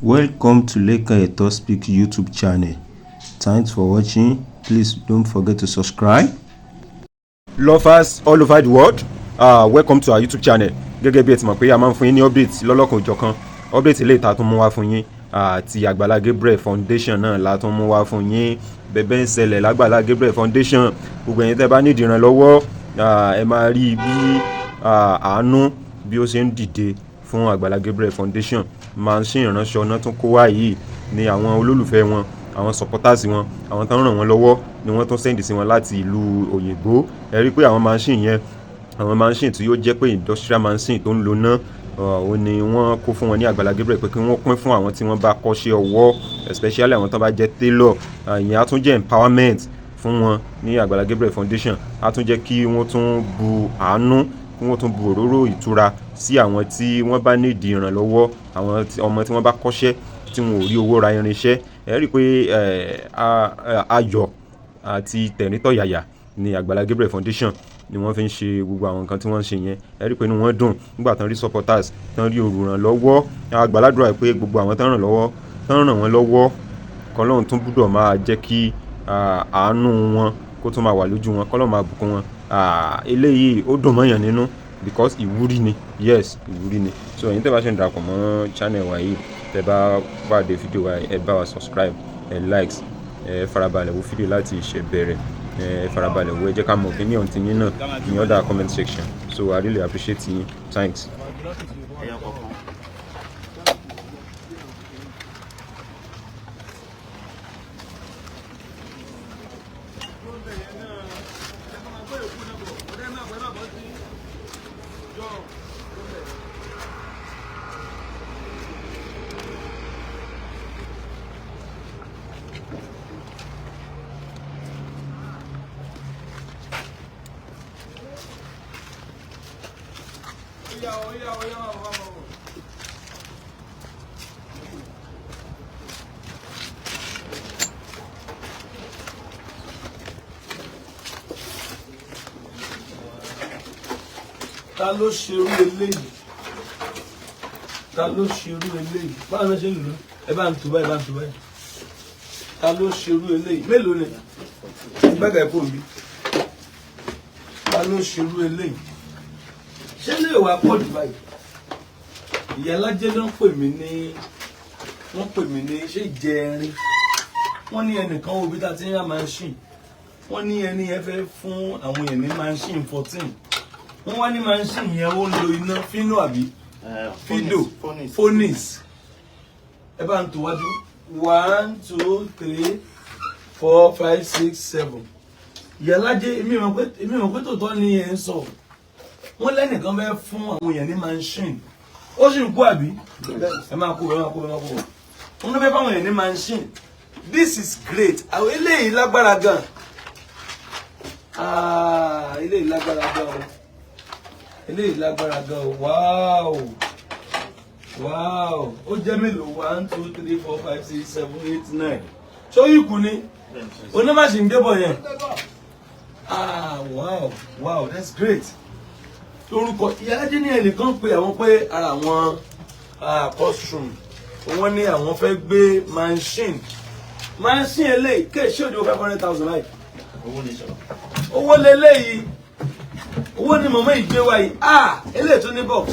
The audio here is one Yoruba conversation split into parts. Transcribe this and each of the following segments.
Welcome to Leka Eto Speak YouTube channel. Thanks for watching. Please don't forget to subscribe. Lovers all over the world, welcome to our YouTube channel. Gẹ́gẹ́ bí ẹ ti mọ̀ pé a máa ń fún yín ní update lọ́lọ́kan òjọ̀kan. Update eléyìí tá tún mú wá fún yín àti Àgbàlá Gabriel Foundation náà la tún mú wá fún yín. Bẹ̀bẹ̀ ń ṣẹlẹ̀ l'Àgbàlá Gabriel Foundation. Gbogbo ẹ̀yin tẹ́ bá ní ìdìrànlọ́wọ́ ẹ máa rí bí àánú bí ó ṣe ń dìde fún Àgbàlá Gabriel Foundation. Machine ìránṣọ náà tún kó wá yìí ni àwọn olólùfẹ́ wọn, àwọn supporters wọn, àwọn tó ń ràn wọ́n lọ́wọ́ ni wọ́n tún send sí wọn láti ìlú òyìnbó. Ẹ rí pé àwọn machine yẹn, àwọn machine tí yóò jẹ́ pé industrial machine tó ń lo ná ó ní wọ́n kó fún wọn ní Àgbàlá Gabriel pé kí wọ́n pín fún àwọn tí wọ́n bá kọ́ṣẹ́ ọwọ́, especially àwọn tó bá jẹ́ tailor. Ìyẹn á tún jẹ́ empowerment fún wọn ní Àgbàlá Gabriel Foundation. Á tún jẹ́ kí wọ́n tún bu àánú, kí wọ́n tún bu òróró ìtura sí àwọn tí wọ́n bá ní ìdí ìrànlọ́wọ́, àwọn ọmọ tí wọ́n bá kọ́ṣẹ́ tí wọn ò rí owó ra irinṣẹ́. Ẹ rí pé ayọ̀ àti tẹ̀ríntọ̀yàyà ní Àgbàlá Gabriel Foundation ni wọ́n fi ń ṣe gbogbo àwọn nǹkan tí wọ́n ń ṣe yẹn. Ẹ rí pé inú wọn dùn nígbà tán rí supporters, tán rí olùrànlọ́wọ́. Àgbàládùra pé gbogbo àwọn tán ràn wọ́n lọ́wọ́ k'Ọlọ́run tún gbúdọ̀ máa jẹ́ kí àánú wọn kó tún máa wà lójú wọn, k'Ọlọ́run máa bùkún wọn. Eléyìí ó dùn mọ́yàn nínú because ìwúrí ni, yes ìwúrí ni. So ẹ̀yin tẹ́ bá ṣe ń darapọ̀ mọ́ channel wa yìí, tẹ́ bá pàdé fídíò wa ẹ bá wa subscribe, ẹ likes, ẹ farabalẹ̀ wo fídíò láti ìṣẹ̀bẹ̀rẹ̀, ẹ farabalẹ̀ wo, ẹ jẹ́ ká mọ̀ opinion ti yín náà ní other comment section. So I really appreciate you. Thanks. Ta ló ṣerú eléyìí? Ta ló ṣerú eléyìí? Báwo ni ṣe ń lò? Ẹ bá ń tu báyìí, ẹ bá ń tu báyìí. Ta ló ṣerú eléyìí? Mélòó ni? Gbẹ́gà ẹ̀kọ́ mi. Ta ló ṣerú eléyìí? Ṣé lè wà pọ̀ jù báyìí? Ìyá alájẹ́ ló ń pè mí ní, wọ́n pè mí ní ṣé ìjẹrin. Wọ́n ní ẹnìkan wo bí ta ti ń rà machine. Wọ́n ní ẹni yẹn fẹ́ fún àwọn èèyàn ní machine 14. Wọ́n wá ní machine yẹn ó ń lo iná fínú àbí fídò phoenix. Ẹ bá ń tó wájú 1 2 3 4 5 6 7. Ìyálájé èmi mọ̀ pé tòótọ́ ni ẹ̀ ń sọ. Wọ́n lẹ́nìkan fẹ́ fún àwọn èèyàn ní machine. Ó sì ń kú àbí? Ẹ máa kú. Wọ́n ló fẹ́ fún àwọn èèyàn ní machine. This is great. Àwọn eléyìí lágbára gan. Eléyìí lágbára gan. Eléyìí lágbára gan. Wow. Ó jẹ́ mélòó? 1 2 3 4 5 6 7 8 9. Ṣó yìí kù ni? Onímọ̀sí ń débọ̀ yẹn. Wow, that's great. Lórúkọ Ìyálájé ní ẹnìkan pé àwọn pé ara àwọn costume. Wọ́n ní àwọn fẹ́ gbé machine eléyìí kéèṣé òjò 500,000 láì. Owó leléyìí. Owó ni mọ̀mọ́ ìgbé wa yìí. Eléyìí tó ní box.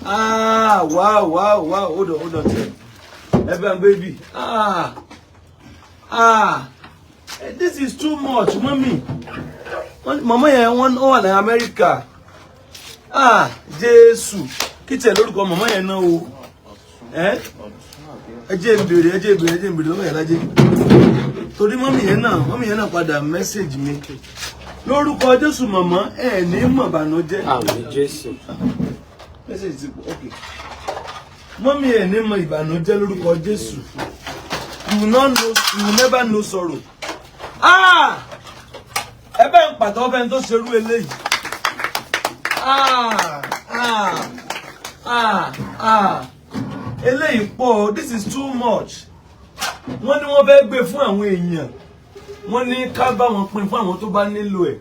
Wow. Hold on. Evan baby. This is too much, mommy. Mama yẹn wọ́n wà ní America. Jésù. Kí tiẹ̀ lórúkọ mama yẹn náà o. Ẹ jẹ́ n béèrè lọ́wọ́ Ìyálájé. Torí mọ́mì yẹn náà padà message mi. Lórúkọ Jésù mama ẹ ní mọ̀ bànújẹ́. Àmín Jésù. Message ti pọ̀, okay. Mọ́mì ẹ ní mọ̀ ìbànújẹ́ lórúkọ Jésù. You will never know sorrow. Ẹ bẹ́ẹ̀ ń pàtó fẹ́ tó ṣerú eléyìí. Eléyìí pọ̀, this is too much. Wọ́n ní wọ́n fẹ́ gbé fún àwọn èèyàn. Wọ́n ní ká bá wọn pín fún àwọn tó bá nílò ẹ̀.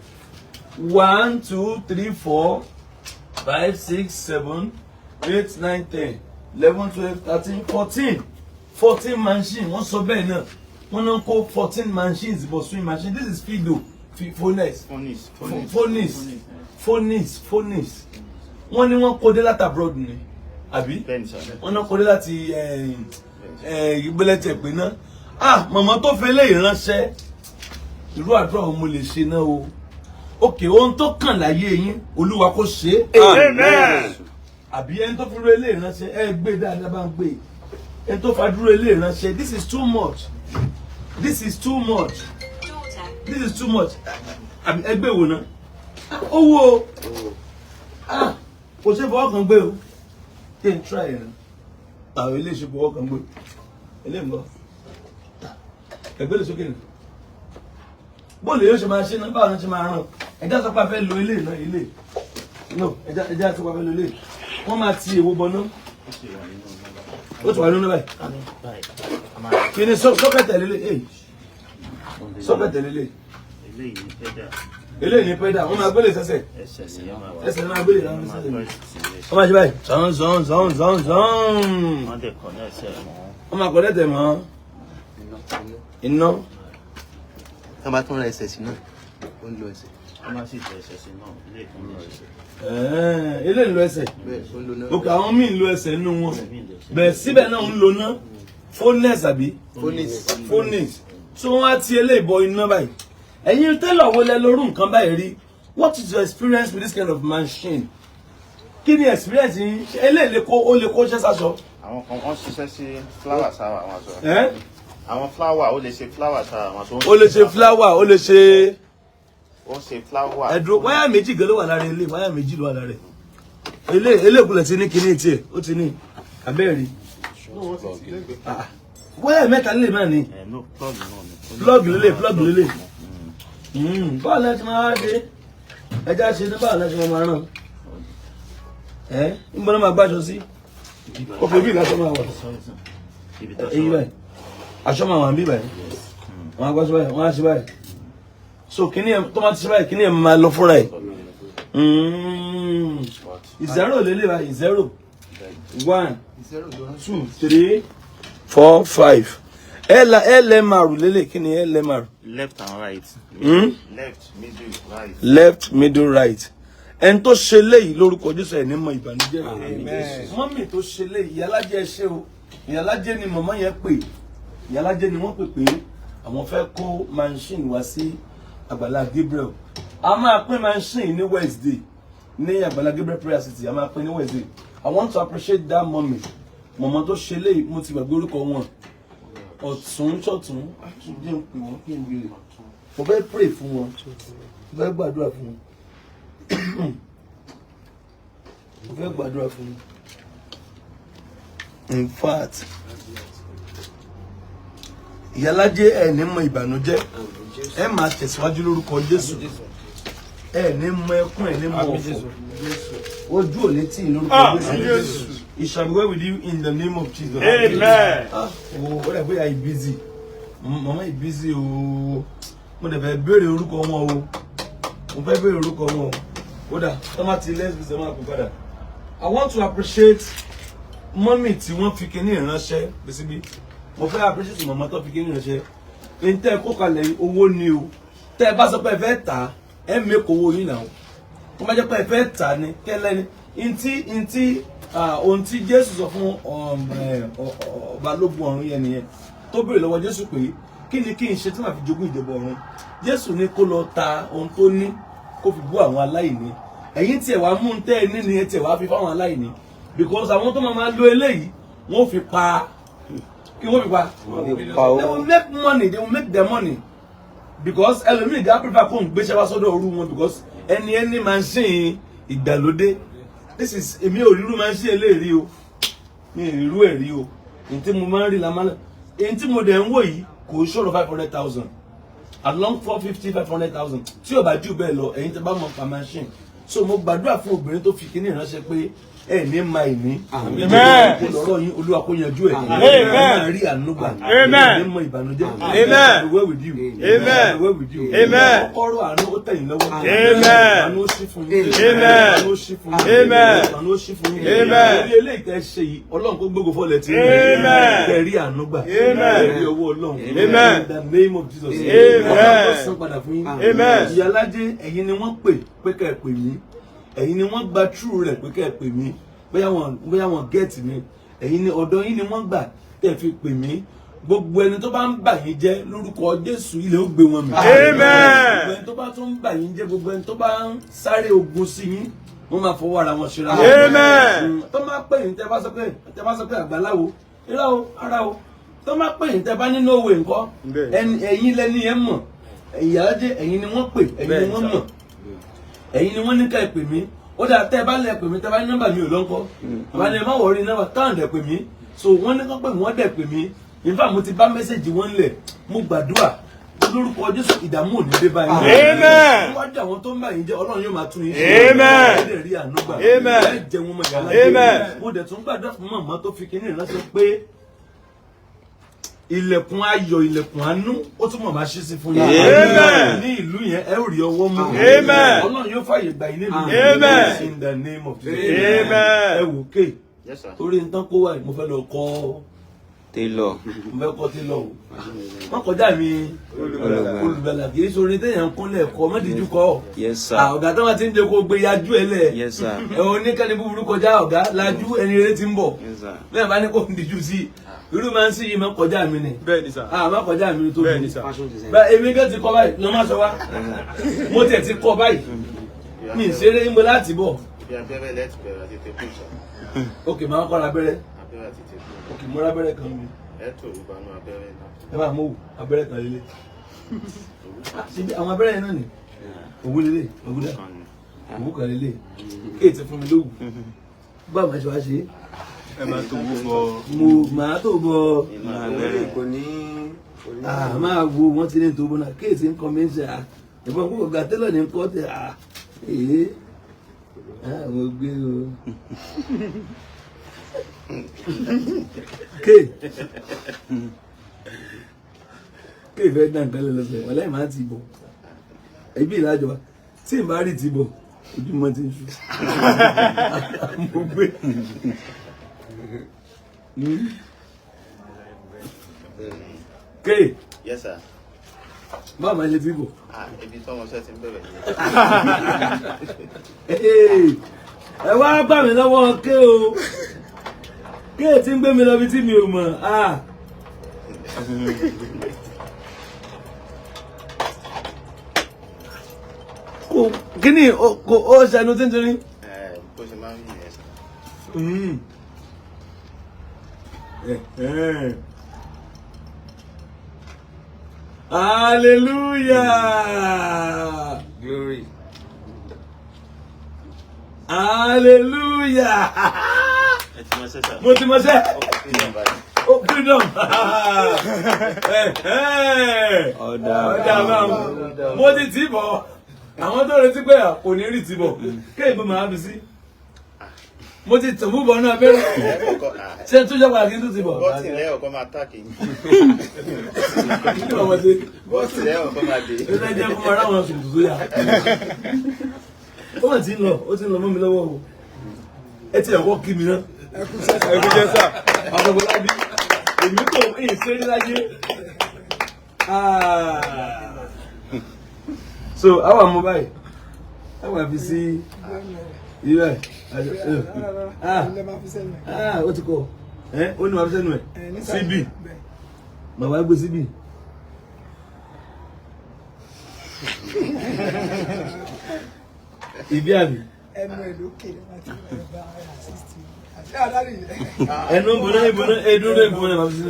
1 2 3 4 5 6 7 8 9 10. 11, 12, 13, 14 machine. Wọ́n sọ bẹ́ẹ̀ náà. Wọ́n náà kó 14 machines but swing machine. This is Fido. Phonies. Wọ́n ní wọ́n kó dé láti abroad ni. Àbí? Wọ́n náà kó dé láti ìgbélẹ̀tẹ̀ pé náà. Màmá tó fẹ́ lè ránṣẹ́. Irú àdúrà wo mo lè ṣe náà o. Okay, ohun tó kàn láyé yín, Olúwa kó ṣe. Amen. Àbí ẹni tó fi rú ilé ìránṣẹ́, gbé dáadáa bá ń gbé. Ẹni tó fa dúró ilé ìránṣẹ́, this is too much. This is too much. Àbí ẹgbẹ́ wo náà? Owó. Kò ṣe fọwọ́ kan gbé o. Kí n try ẹ̀ náà. Àwọn ilé ìṣe fọwọ́ kan gbé. Ilé ìmọ̀. Ẹgbẹ́ lè sókè nù. Bóòlù yóò ṣe máa ṣe náà, báwo ni ṣe máa ràn? Ẹja sọ pé a fẹ́ lo ilé náà ilé. No, ẹja sọ pé a fẹ́ lo ilé. Wọ́n máa ti èwo bọ náà. Ó ti wà nínú báyìí. Kí ni sọ́kẹ̀tẹ̀ lélẹ̀? Sọ́kẹ̀tẹ̀ lélẹ̀. Eléyìí ni pẹ́dà. Wọ́n máa gbélé sẹ́sẹ̀. Ẹsẹ̀ máa gbélé láwọn sẹ́sẹ̀. Wọ́n máa ṣe báyìí. Zọ́n. Wọ́n máa kọ́ lẹ́tẹ̀ mọ́. Iná. Tá bá tún ra ẹsẹ̀ sí náà, ó ń lo ẹsẹ̀. Wọ́n máa sì tẹ ẹsẹ̀ sí náà, ilé ìtún lọ ẹsẹ̀. Ilé ń lo ẹsẹ̀. Bẹ́ẹ̀ ó ń lo náà. Òkè àwọn míì ń lo ẹsẹ̀ nínú wọn. Bẹ́ẹ̀ síbẹ̀ náà ń lo ná. Phonies àbí? Phonies. So wọ́n á ti eléyìí bọ iná báyìí. Ẹ̀yin tẹ́lọ̀ wo lẹ lórú nǹkan báyìí rí? What is your experience with this kind of machine? Kí ni experience yín? Eléyìí ó lè kó ṣẹ́ sáṣọ. Àwọn kan wọ́n ṣiṣẹ́ sí flower sára àwọn aṣọ. Àwọn flower ó lè ṣe flower sára àwọn aṣọ. Ó lè ṣe flower, ó lè ṣe. Ó ṣe flower. Ẹ̀dùn wáyà méjì gan ló wà lára ilé, wáyà méjì ló wà lára rẹ̀. Eléèkúlẹ̀ ti ní kíní tiẹ̀, ó ti ní abẹ́rẹ́. Wáyà mẹ́ta lè máa ní. No, plug náà ni. Plug lélẹ̀. Báwo la ti máa dé? Ẹja ṣe ní báwo la ti máa ràn? Níbo náà máa gbáṣọ sí? Ó fi bí ìlàṣọ máa wà. Èyí báyìí. Aṣọ máa wà ń bí báyìí. Wọ́n á gbáṣọ báyìí, wọ́n á ṣe báyìí. So kíní ẹ̀ tó máa ti ṣe báyìí, kíní ẹ̀ máa lọ fúnra ẹ̀. Zero lélẹ̀ báyìí, 0, 1, 2, 3, 4, 5. LMR lélẹ̀, kí ni LMR? Left and right. Left, middle, right. Left, middle, right. Ẹni tó ṣe léyìí lórúkọ Jésù ẹ̀ ní mọ ìbànújẹ́ rẹ̀. Mọ́mì tó ṣe léyìí, ìyálájẹ́ ṣe o. Ìyálájẹ́ ni màmá yẹn pè. Ìyálájẹ́ ni wọ́n pè pé àwọn fẹ́ kó machine wá sí Àgbàlá Gabriel. A máa pín machine ní Wednesday ní Àgbàlá Gabriel Prayer City. A máa pín ní Wednesday. I want to appreciate that mommy. Màmá tó ṣe léyìí, mo ti gbàgbé orúkọ wọn. Ọ̀tún ṣọ̀tún jẹ́ ń pè wọ́n kí n gbé. Mo fẹ́ pray fún wọn. Mo fẹ́ gbàdúrà fún wọn. Mo fẹ́ gbàdúrà fún wọn. In fact, ìyálájẹ́ ẹ̀ ní mọ ìbànújẹ́, ẹ máa tẹ̀síwájú lórúkọ Jésù. Ẹ ní mọ ẹkún, ẹ ní mọ ọ̀fọ̀. Ojú ò ní tì í lórúkọ Jésù. It shall be well with you in the name of Jesus. Amen. What are you busy? Mama is busy o. Mo dẹ̀ fẹ́ béèrè orúkọ wọn o. Mo fẹ́ béèrè orúkọ wọn o. Kódà, tomati let's be sema ko padà. I want to appreciate mommy tí wọ́n fi kíní ìránṣẹ́ bísíbí. Mo fẹ́ appreciate mama tó fi kíní ìránṣẹ́. Ntẹ́ kó kalẹ̀ owó ni o. Tẹ́ bá sọ pé ẹ fẹ́ tà, ẹ make owó yín náà. Tó bá jẹ́ pé ẹ fẹ́ tà ni kẹ́lẹ́ ni. Ntí ohun tí Jésù sọ fún Balógun ọ̀run yẹn nìyẹn tó béèrè lọ́wọ́ Jésù pé kí ni kí n ṣe tí màá fi jogún ìjọba ọ̀run. Jésù ní kó lọ ta ohun tó ní kó fi bú àwọn aláìní. Ẹ̀yin tí ẹ wá mú tẹ́ ẹ ní ni ẹ tí ẹ wá fi fáwọn aláìní because àwọn tó máa lo eléyìí wọ́n fi pa kí wọ́n fi pa. They will make money, they will make their money because ẹlòmíì dá prefer kó n gbéṣẹ́ wá sọ́dọ̀ òru wọn because ẹni máa ń ṣe ìgbàlódé. This is èmi ò rírú máa ń ṣe eléèrí o mi ò rírú ẹ̀ rí o èyí tí mo máa ń rí la máa ń èyí tí mo dẹ̀ ń wò yìí kò ṣòro 500,000 along 450 500,000 tí ò bá jù bẹ́ẹ̀ lọ ẹ̀yin tí bá mọ̀ pa machine so mo gbàdúrà fún obìnrin tó fi kíní ìránṣẹ́ pé ẹ ní ma ìní lọ́rọ̀ yín Olúwa kó yanjú ẹ̀ máa rí ànúgbà ní mọ ìbànújẹ́ wẹ́ with you wẹ́ with you ọkọ̀rọ̀ àánú ó tẹ̀yìn lọ́wọ́ àánú ó ṣí fún yín àánú ó ṣí fún yín àánú ó ṣí fún yín orí eléyìí tẹ́ ṣe yìí Ọlọ́run kó gbógo fọ́lẹ̀ tí ẹ rí ànúgbà ẹ rí ọwọ́ Ọlọ́run in the name of Jesus Ọlọ́run tó san padà fún yín Ìyálájé ẹ̀yin ni wọ́n pè pé kẹ́ ẹ pè mí ẹ̀yin ni wọ́n gba true rẹ̀ pé kẹ́ ẹ pè mí bóyá wọn gẹ́ẹ̀tì mi ẹ̀yin ni ọ̀dọ̀ yín ni wọ́n gbà tẹ́ fi pè mí gbogbo ẹni tó bá ń bà yín jẹ́ lórúkọ Jésù ilé ó gbé wọn mì. gbogbo ẹni tó bá tún ń bà yín jẹ́ gbogbo ẹni tó bá ń sáré ogun sí yín wọ́n máa fọwọ́ ara wọn ṣera wọn. tó máa pè yín tẹ́ bá sọ pé àgbàláwo irá o ara o tó máa pè yín tẹ́ bá nínú òwe nǹkan ẹ̀yin lẹ́ni ẹ̀ mọ̀ Ìyálájé ẹ̀yin ni wọ́n pè ẹ̀yin ni wọ́n mọ̀ ẹ̀yin ni wọ́n ní ká ẹ pè mí ó dáa tẹ́ bá lẹ pè mí tẹ́ bá ní nọ́mbà mi ò lọ́nkọ́ àbá ni ẹ má wọrí nọ́mbà táwọn dẹ̀ pè mí so wọ́n ní kán pè mí wọ́n dẹ̀ pè mí in fact mo ti bá mẹ́sẹ̀gì wọn lẹ̀ mo gbàdúrà lórúkọ Jésù ìdààmú ò ní dé báyìí níwájú àwọn tó ń bá yín jẹ́ Ọlọ́run yóò máa tún yín ṣe ẹ̀ rí ànúgbà ẹ̀ jẹ́ wọn mọ̀ Ìyálájé mo dẹ̀ tún gbàdúrà fún màmá tó fi kíní ìránṣẹ́ pé ilẹ̀kùn ayọ̀ ilẹ̀kùn àánú ó túnmọ̀ máa ṣí sí fún yín ní ìlú yẹn ẹ ó rí ọwọ́ mú Ọlọ́run yóò fàyè gbà yín nílùú in the name of Jesus ẹ wò ké torí nǹkan kó wà mo fẹ́ lọ kọ́ Taylor mo fẹ́ kọ́ Taylor o wọ́n kọjá mi olùgbàlà kì í sọrin téèyàn ń kúnlẹ̀ kọ́ mọ́dìjú kọ́ ọ̀gá tó wà tí ń jẹ́ kó gbé yájú ẹ lẹ̀ ẹ̀ oníkànnì búburú kọjá ọ̀gá lajú ẹni eré ti ń bọ̀ bẹ́ẹ̀ bá ní kó ń díjú sí irú máa ń sí yìí máa kọjá mi ni bẹ́ẹ̀ni sà máa kọjá mi ni tó bí bá èmi gẹ́ ti kọ́ báyìí lọ máa sọ wá mo tẹ̀ ti kọ́ báyìí mi ì ṣeré ń bọ láti bọ̀. Ibi abẹ́rẹ́ lẹ́tì bẹ̀rẹ̀ àti tẹ̀kù sà. ok máa kọ́ abẹ́rẹ́ Abẹ́rẹ́ àti tẹ̀kù. ok mo rá abẹ́rẹ́ kan mi. Ẹ tó ìbánu abẹ́rẹ́ náà. ẹ máa mú abẹ́rẹ́ kan lélẹ̀ síbi àwọn abẹ́rẹ́ yẹn náà ni òwú lélẹ̀ òwú dà òwú kan lélẹ̀ kéètì fún mi lówù báwo máa ṣe wá ṣe ẹ máa tó wú bọ mo máa tó bọ kò ní máa wo wọ́n ti ní tó bọ́ náà kéètì ń kọ́ mi ń ṣe ìbọn kó ga tẹ́lọ̀ ní kọ́ tẹ̀ mo gbé o kéè fẹ́ dá nǹkan lọ́sẹ̀ wọ́n láì máa ti bọ̀ ẹbí ìlàjọba tí n bá rí ti bọ̀ ojúmọ́ ti ń ṣú mo gbé kéè Yes sir. báwo máa ṣe ti bọ̀. Ibi tọ́mọ ṣẹ́ ti ń bẹ̀rẹ̀ ẹ wá gbà mí lọ́wọ́ ké o ké tí ń gbé mi lọ bí tí mi ò mọ̀ kí ni ó ṣẹnu tí ń torí. bó ṣe máa ń yìn ẹ́ sà. Hallelujah. glory. Hallelujah. Ẹ ti mọ ṣẹ́ sà. Mo ti mọ ṣẹ́. Freedom báyìí. Oh, freedom. Ọ̀dà máa mo ti tì bọ̀. Àwọn tó retí pé kò ní rí tì bọ̀. Kéè bó máa fi sí. Mo ti tò mú bọ̀ náà bẹ́rẹ̀. Ṣé tó jẹ́ pàdé tó ti bọ̀? Bọ́ọ̀tì lẹ́yìn ọkọ máa tàkì. Kí ló wọ́n ṣe? Bọ́ọ̀tì lẹ́yìn ọkọ máa dé. Ó fẹ́ jẹ́ kó máa ráwọn sùn tó yà. Ó mà ti ń lọ, ó ti ń lọ mọ́ mi lọ́wọ́ o. Ẹ ti ẹ̀kọ́ kí mi náà. ẹ kú jẹ́ sà. Àbọ̀bọ̀lábí, èmi kò ń ṣe láyé. So, àwọn àmọ́ báyìí, àwọn àfi sí ilé ó ti kọ́ ó ní wàá fi sẹ́nu ẹ̀ síbì bàbá gbé síbì. Ibi àbí. Ẹnu ẹ̀ lókè láti bá assist mi. Ẹnu ìbùnà ẹdúró ìbùnà bàbá sí.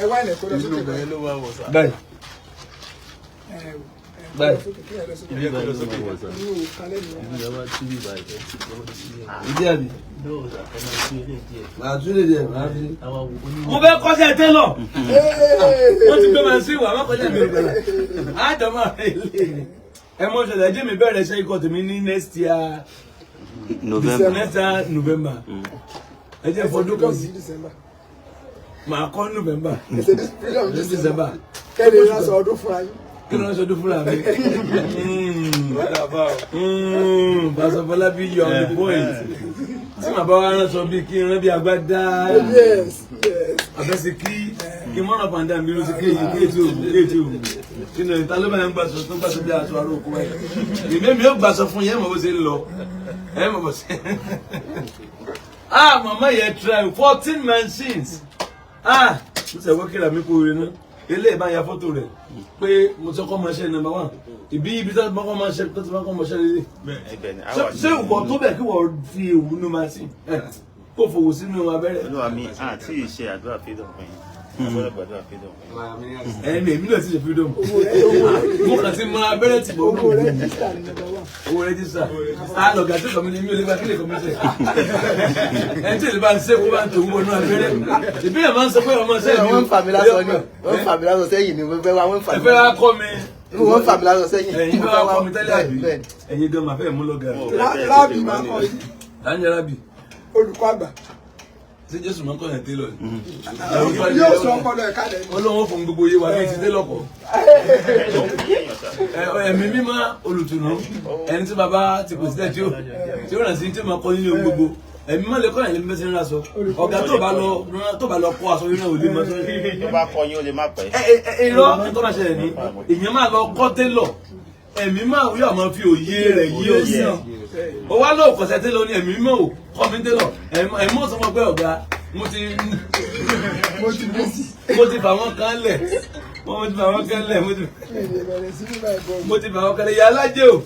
Ẹ wá ilẹ̀ kó lọ sókè báyìí. Báyìí. Báyìí. Ibi ẹ̀kọ́ lọ sókè. Ibi àbí. Màá tún lè jẹ màá fi. Mo fẹ́ kọ́ṣẹ́ télọ̀. Wọ́n ti gbé màá sí ìwà má kọjá mi ò gbẹ̀rẹ̀. Àjọ máa rẹ̀ ilé ni. ẹ mọ̀ ṣẹlẹ̀ ẹjẹ́ mi bẹ̀rẹ̀ iṣẹ́ ikọ̀ tèmi ní next year November ẹjẹ́ fọdún kan sí màá kọ́ November December kẹ́lẹ́ náà sọ ọdún fúnra yín. kí ló ń sọdún fúnra mi Pastor Fọlábí yọ on the point tí màá bá wá rán sọ bí kí n rán bí agbádá àbẹ́sẹ̀ kí mọ́nà pàǹdà mi ló ti kéèjì kí ni ìta ló bá ń gbàsọ tó gbàsọ bí aṣọ àrò òkú ẹ̀ ìmẹ́ mi ó gbàsọ fún yẹn mọ̀ bó ṣe ń lọ ẹ̀ mọ̀ bó ṣe màmá yẹn try 14 machines mo ṣe wọ́n kíra mi kó rẹ náà eléyìí bá ya fọ́tò rẹ̀ pé mo ti kọ́ mọṣẹ́ number 1 ibi tó ti kọ́ mọṣẹ́ tó ti kọ́ mọṣẹ́ lélẹ̀ ṣé ìwọ tó bẹ̀ kí wọ́n fi òwú ní machine kó fòwò sínú abẹ́rẹ́. olúwa mi àti ìṣe àdúrà freedom fún yín àbúrò gbàdúrà freedom. èmi náà ti ṣe freedom mo kàn ti mọ abẹ́rẹ́ tí mo wù owó rẹ́jísà lọ̀gá tó kọ́ mi ní mi ò lè bá kílè kọ́ mi sẹ́ ẹni tí èlé bá ń ṣe kó bá ń tòun wọnú abẹ́rẹ́ ìbílẹ̀ máa ń sọ pé ọmọ sẹ́yìn wọ́n ń fà mí lásán ni wọ́n ń fà mí lásán sẹ́yìn ni wọ́n fẹ́ wá wọ́n ń fà mí. ẹ fẹ́ wá kọ́ mi. wọ́n ń fà mí lásán sẹ́yìn. ẹ̀yin fẹ́ wá kọ́ mi tẹ́lẹ̀ àbí ẹ̀yin gan máa fẹ́ mú lọ́gà. Rábì máa kọ́ yìí. láńjẹ rábì. Olùkọ́ àgbà. ṣé Jésù máa ń kọ́ yẹn télọ̀ ni. Yóò sọ ọpọlọ ẹ̀ka lẹ̀. Ọlọ́run fún gbogbo yé wa bí ti télọ̀ pọ̀. ẹ̀mí mímọ́ olùtùnú ẹni tí bàbá ti pèsè tí ó rà sí tí ó máa kọ́ nínú gbogbo ẹ̀mí mọ́ lè kọ́ yẹn lé mẹ́sẹ̀ ńlá sọ ọ̀gá tó bá lọ kọ́ aṣọ yìí náà ò lè mọ́ sọ. tó bá kọ́ yín ó lè má pẹ́. irọ́ tó máa ṣẹlẹ̀ ní èèyàn máa lọ kọ́ télọ̀ ẹ̀mí máa yóò máa fi òye rẹ̀ yí ó sí ọ wá lóò kọ̀ṣẹ́ télọ̀ ní ẹ̀mí mọ́ ò kọ́ mi télọ̀ ẹ̀mí mọ́ sọ fún ọ pé ọ̀gá mo ti fà wọ́n kan lẹ̀ mo ti fà wọ́n kan lẹ̀ yà alájẹ́ o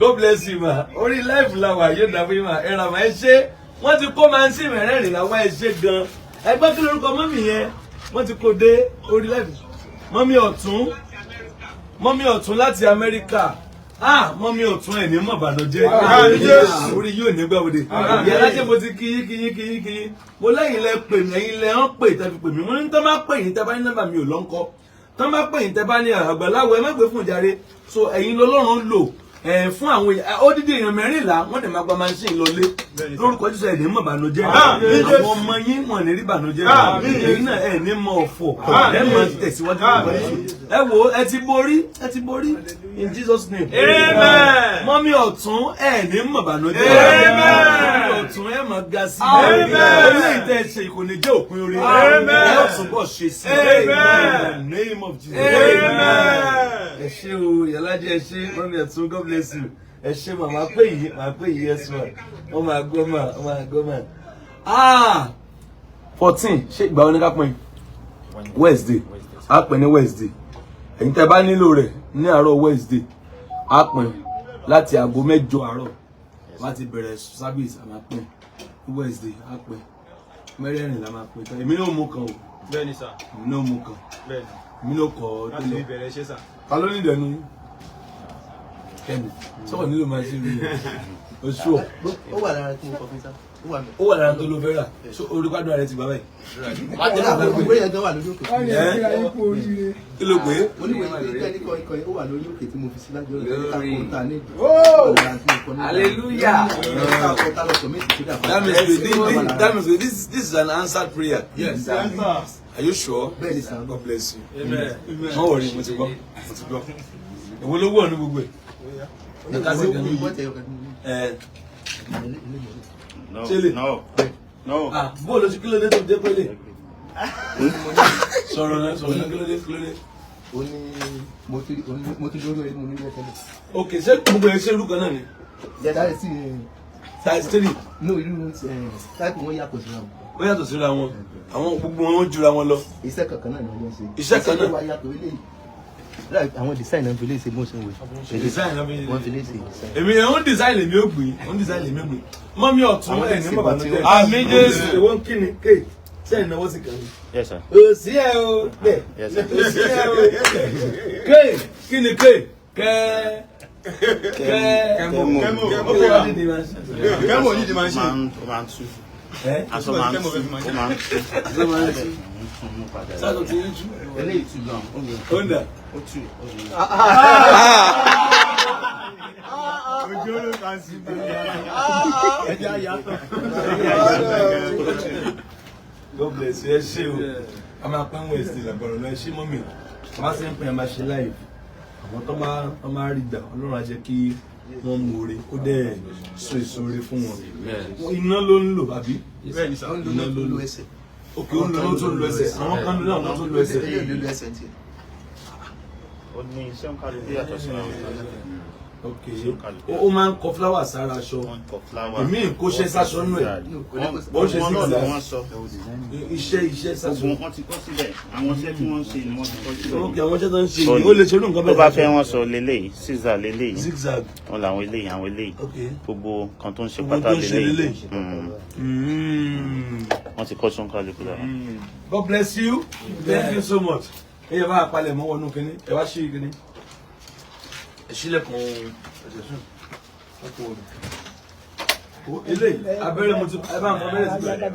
God bless you ma orí life la wà yóò dàbí ma ẹ̀rọ àmọ́ ẹ ṣe wọ́n ti kó máa ń sí mẹ́rẹ̀ẹ̀rìn làwọn ẹ ṣe gan ẹgbẹ́ kí lórúkọ mọ́mì yẹn wọ́n ti kó dé orí life mọ́mì ọ̀tún láti Amẹ́ríkà mọ́mì ọ̀tún ẹ̀ ní mọ̀bànújẹ́ orí yóò ní gbàwọ́dẹ yàrá jẹ́ mo ti kíyí mo lẹ́yìn lẹ pè mí ẹ̀yin lẹ hàn pè tẹ́ fi pè mí mo ní tọ́ bá pè yín tẹ́ bá ní nọ́mbà mi ò lọ́nkọ́ tọ́ bá pè yín tẹ́ bá ní àgbàláwo ẹ má gbé fún ìjàre so ẹ̀yin lọ́lọ́run lò fún àwọn odidi èèyàn 14 wọ́n dẹ̀ máa gba machine lọlé lórúkọ Jésù ẹ̀ ní mọ̀ bànújẹ́ àwọn ọmọ yín wọ́n ní rí bànújẹ́ èyí náà ẹ̀ ní mọ̀ ọ̀fọ̀ ẹ̀ mọ̀ tẹ̀síwájú ẹ wo ẹ ti borí in Jesus name amen. Mọ́mí ọ̀tún ẹ̀ ní mọ̀ bànújẹ́ mọ́mí ọ̀tún ẹ̀ mọ̀ ga sí eléyìí tẹ́ ẹ ṣe kò ní jẹ́ òpin orí ẹ̀ ọ̀tún bọ̀ ṣe sí in the name of Jesus ẹ ṣé o Ìyálájé ẹ ṣé mọ́mí ọ̀tún God bless you ẹ ṣé màmá pé yìí yes ma wọ́n máa gbọ́ mà 14 ṣé ìgbà wo ni ká pín Wednesday á pín ní Wednesday ẹ̀yin tẹ́ bá nílò rẹ̀ ní àárọ̀ Wednesday á pín láti aago 8 àárọ̀ láti bẹ̀rẹ̀ service a máa pín Wednesday á pín mẹ́rẹ̀ẹ̀rin la máa pín tán èmi náà mú kan o bẹ́ẹ̀ ni sà èmi náà mú kan bẹ́ẹ̀ ni èmi náà kọ́ ọ́ láti fi bẹ̀rẹ̀ ṣe sà. ta ló ní ìdẹ̀nu kẹ́mi sọ́kọ̀ nílò máa ṣe rí oṣù ọ̀ ó wà lára tí mo kọ fún sá ó wà mí. ó wà lára tó ló fẹ́ rà orí gbádùn rẹ ti bàbá yìí. ìwé yẹn gan wà lórí òkè. Wọ́n ní ìgbéra ipò oríire. kí ló pé. oníwèé ìgbẹ́ ní kọ́ ó wà lórí òkè tí mo fi sí lájọ́ rẹ̀ ká kó ta ní hallelujah. That means this is an answered prayer. Yes. Are you sure? bẹ́ẹ̀ ni sá. God bless you. Amen. Má worry mo ti gbọ́. Èwo ló wọ̀ ní gbogbo ẹ̀? Chile. No. Bóòlù sí kílódé tó dé pélé. Sọ̀rọ̀ náà kílódé. ó ní mo ti lórí ẹni mo ní ilé tẹ́lẹ̀. Ok, ṣé gbogbo ẹ̀ ṣe irú kan náà ni? yàtọ̀ rẹ̀ sí Size 3. no irú táìpù wọn yàtọ̀ síra wọn. Ó yàtọ̀ síra wọn. Àwọn gbogbo wọn jura wọn lọ. iṣẹ́ kankan náà ni wọ́n ṣe. Iṣẹ́ kan náà. iṣẹ́ wa yàtọ̀ eléyìí. àwọn design náà fi lè ṣe motion way. Design náà wọ́n fi lè ṣe. èmi ń design lèmi ó gbé mọ́mí ọ̀tún ẹ̀ ní mọ̀bànújẹ́ àmì Jésù èwo ń kíni kéè tí ẹ̀ náwó sí kan ní. Yes sir. òsì ẹ̀ o bẹ́ẹ̀ Yes sir. òsì ẹ̀ o kéè kíni kéè kẹ́mọ̀ ó kọ́ wá dídì máa ń ṣe. kẹ́mọ̀ yìí di máa ń ṣe. Ó máa ń tú. Aṣọ máa ń tú. Aṣọ máa ń tú. Sáàtò tí ń tú. Eléyìí tú gan. Ó ń dà. Ó tú. God bless you. Ẹ ṣé o. A máa pẹ́ wọ́n ẹ̀sìn ìlàgbọ̀rọ̀ náà. Ẹ ṣé mọ́mì. A máa ṣe ń pè é máa ṣe live. Àwọn tó máa rí gbà Ọlọ́run á jẹ́ kí wọ́n mú oore kó dẹ̀ so èso oore fún wọn. Iná ló ń lò àbí? Iná ló ń lò ẹsẹ̀. Òkè ó ń lò tó ń lo ẹsẹ̀. Àwọn kan ló náà tó ń lo ẹsẹ̀. Ó ní iṣẹ́ ń kálukú yàtọ̀ sí àwọn Ok, ó máa ń kọ fúláwà sára aṣọ. Èmi ń kóṣẹ́ sáṣọ nù ẹ̀. Bó ṣe zigzag. Iṣẹ́ sáṣọ. Wọ́n ti kọ́ síbẹ̀. Àwọn iṣẹ́ tí wọ́n ń ṣe ni wọ́n ti kọ́ síbẹ̀. Ok, àwọn iṣẹ́ tó ń ṣe yìí ó lè ṣe irú nǹkan bẹ́ẹ̀. Tó bá fẹ́ wọ́n sọ leléyìí, zigzag leléyìí. Zigzag. Wọ́n làwọn eléyìí, àwọn eléyìí. Gbogbo kan tó ń ṣe Gbogbo pátá tó ń ṣe leléyìí. leléyìí. Wọ́n ti kọ́ sún kálukú lára. God bless you. Thank you so much. Ẹ yẹ bá a palẹ̀ mọ́ wọnú kínní. Ẹ wá ṣí kínní. Ẹ ṣílẹ̀kùn ẹ̀sẹ̀ sùn. Eléyìí abẹ́rẹ́ mo ti ẹ bá ń fọ abẹ́rẹ́ sí bẹ̀rẹ̀.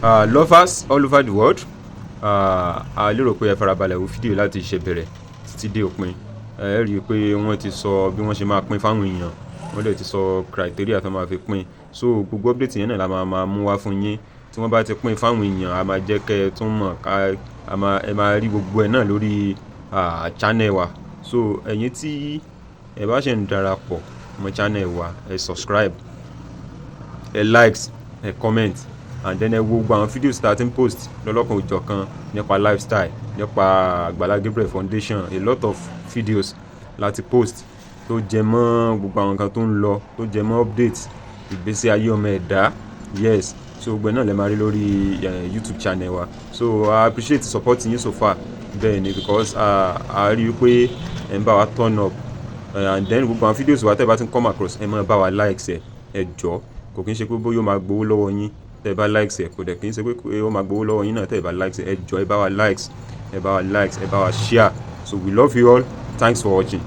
Lovers all over the world, a lérò pé ẹ farabalẹ̀ wo fídíò láti ṣe bẹ̀rẹ̀ títí dé òpin. Ẹ rí i pé wọ́n ti sọ bí wọ́n ṣe máa pín fáwọn èèyàn, wọ́n dẹ̀ ti sọ criteria tó máa fi pín. So gbogbo update yẹn náà la máa mú wá fún yín. Tí wọ́n bá ti pín fáwọn èèyàn, a máa jẹ́ kẹ́ ẹ tún mọ̀ ẹ máa rí gbogbo ẹ̀ náà lórí channel wa. So ẹ̀yin tí ẹ bá ṣe ń darapọ̀ mọ́ channel wa, ẹ subscribe, ẹ likes, ẹ comment, and then ẹ wo gbogbo àwọn videos tá a ti ń post lọ́lọ́kan òjọ̀kan nípa lifestyle, nípa Agbala Gabriel Foundation. A lot of videos láti post tó jẹ mọ́ gbogbo àwọn nǹkan tó ń lọ, tó jẹ mọ́ updates ìgbésí ayé ọmọ ẹ̀dá. Yes, so gbogbo náà lè máa rí lórí YouTube channel wa. So I appreciate support yín so far bẹ́ẹ̀ ni, because a rí i pé ẹ̀ ń bá wa turn up, and then gbogbo àwọn videos wa tẹ́ bá ti ń come across ẹ máa bá wa likes ẹ jọ. Kò kí ń ṣe pé bóyá ó máa gbowó lọ́wọ́ yín tẹ́ bá likes ẹ, kò dẹ̀ kí ń ṣe pé ó máa gbowó lọ́wọ́ yín náà tẹ́ bá likes ẹ jọ. Ẹ bá wa likes, ẹ bá wa share. So we love you all. Thanks for watching.